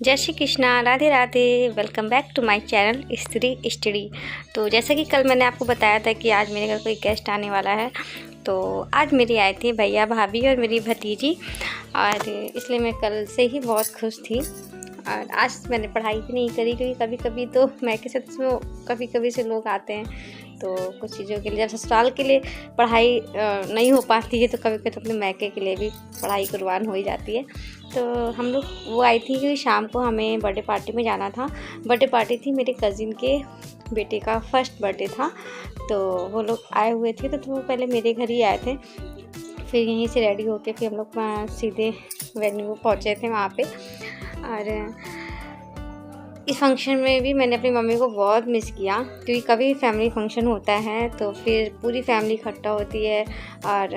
जय Shri Krishna, Radhe Radhe. Welcome back to my channel Stri study. तो जैसा कि कल मैंने आपको बताया था कि आज मेरे घर कोई गेस्ट आने वाला है, तो आज मेरी आई थी भैया भाभी और मेरी भतीजी, और इसलिए मैं कल से ही बहुत खुश थी। और आज मैंने पढ़ाई भी नहीं करी, क्योंकि कभी कभी तो मैं के साथ कभी कभी से लोग आते हैं, तो कुछ चीज़ों के लिए जब ससुराल के लिए पढ़ाई नहीं हो पाती है, तो कभी कभी तो अपने मैके के लिए भी पढ़ाई कुर्बान हो ही जाती है। तो हम लोग वो आई थी कि शाम को हमें बर्थडे पार्टी में जाना था। बर्थडे पार्टी थी मेरे कज़िन के बेटे का, फर्स्ट बर्थडे था, तो वो लोग आए हुए थे। तो वो पहले मेरे घर ही आए थे, फिर यहीं से रेडी होके फिर हम लोग सीधे वेन्यू पहुँचे थे वहाँ पे। और इस फंक्शन में भी मैंने अपनी मम्मी को बहुत मिस किया, क्योंकि कभी फैमिली फंक्शन होता है तो फिर पूरी फैमिली इकट्ठा होती है और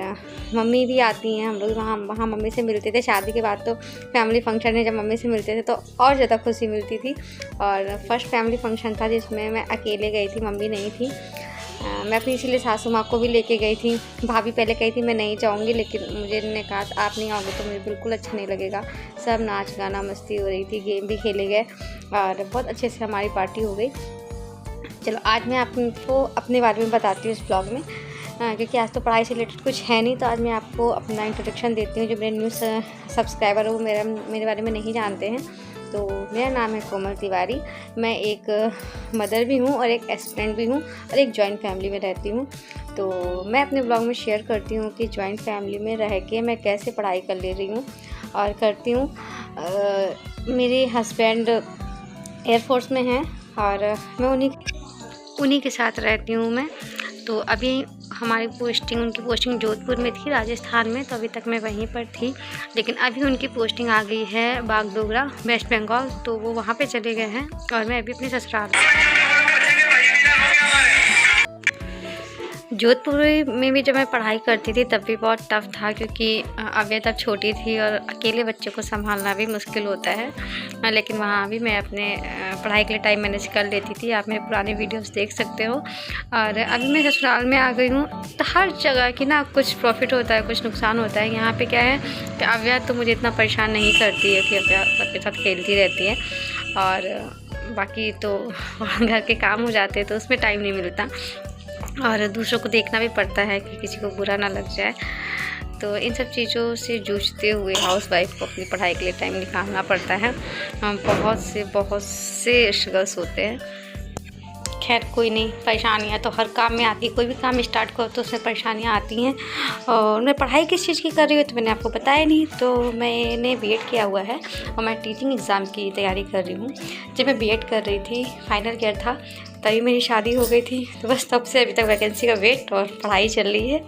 मम्मी भी आती हैं। हम लोग वहाँ मम्मी से मिलते थे। शादी के बाद तो फैमिली फंक्शन में जब मम्मी से मिलते थे तो और ज़्यादा खुशी मिलती थी। और फर्स्ट फैमिली फंक्शन था जिसमें मैं अकेले गई थी, मम्मी नहीं थी। मैं अपनी इसीलिए सासू माँ को भी लेके गई थी। भाभी पहले कही थी मैं नहीं जाऊँगी, लेकिन मुझे ने कहा आप नहीं आओगे तो मुझे बिल्कुल अच्छा नहीं लगेगा। सब नाच गाना मस्ती हो रही थी, गेम भी खेले गए और बहुत अच्छे से हमारी पार्टी हो गई। चलो आज मैं आपको अपने बारे में बताती हूँ इस ब्लॉग में, क्योंकि आज तो पढ़ाई से रिलेटेड कुछ है नहीं। तो आज मैं आपको अपना इंट्रोडक्शन देती हूँ। जो मेरे न्यू सब्सक्राइबर है वो मेरे बारे में नहीं जानते हैं। तो मेरा नाम है कोमल तिवारी। मैं एक मदर भी हूँ और एक एस्पिरेंट भी हूँ और एक जॉइंट फैमिली में रहती हूँ। तो मैं अपने ब्लॉग में शेयर करती हूँ कि जॉइंट फैमिली में रह के मैं कैसे पढ़ाई कर ले रही हूँ और करती हूँ। मेरे हस्बैंड एयरफोर्स में हैं और मैं उन्हीं के साथ रहती हूँ मैं। तो अभी उनकी पोस्टिंग जोधपुर में थी, राजस्थान में, तो अभी तक मैं वहीं पर थी। लेकिन अभी उनकी पोस्टिंग आ गई है बागडोगरा, वेस्ट बंगाल, तो वो वहाँ पे चले गए हैं और मैं अभी अपने ससुराल। जोधपुर में भी जब मैं पढ़ाई करती थी तब भी बहुत टफ़ था, क्योंकि अभी तब छोटी थी और अकेले बच्चों को संभालना भी मुश्किल होता है। लेकिन वहाँ भी मैं अपने पढ़ाई के लिए टाइम मैनेज कर लेती थी। आप मेरे पुराने वीडियोस देख सकते हो। और अभी मैं ससुराल में आ गई हूँ, तो हर जगह की ना कुछ प्रॉफिट होता है, कुछ नुकसान होता है। यहाँ पर क्या है कि अव्या तो मुझे इतना परेशान नहीं करती है, कि अव्या सबके साथ खेलती रहती है, और बाकी तो घर के काम हो जाते हैं तो उसमें टाइम नहीं मिलता, और दूसरों को देखना भी पड़ता है कि किसी को बुरा ना लग जाए। तो इन सब चीज़ों से जूझते हुए हाउसवाइफ को अपनी पढ़ाई के लिए टाइम निकालना पड़ता है। बहुत से स्ट्रगल्स होते हैं। खैर कोई नहीं, परेशानियाँ तो हर काम में आती है। कोई भी काम स्टार्ट करो तो उसमें परेशानियाँ आती हैं। और मैं पढ़ाई किस चीज़ की कर रही हूँ तो मैंने आपको बताया नहीं। तो मैंने बीएड किया हुआ है और मैं टीचिंग एग्ज़ाम की तैयारी कर रही हूँ। जब मैं बीएड कर रही थी, फाइनल ईयर था, तभी मेरी शादी हो गई थी। तो बस तब से अभी तक वैकेंसी का वेट और पढ़ाई चल रही है।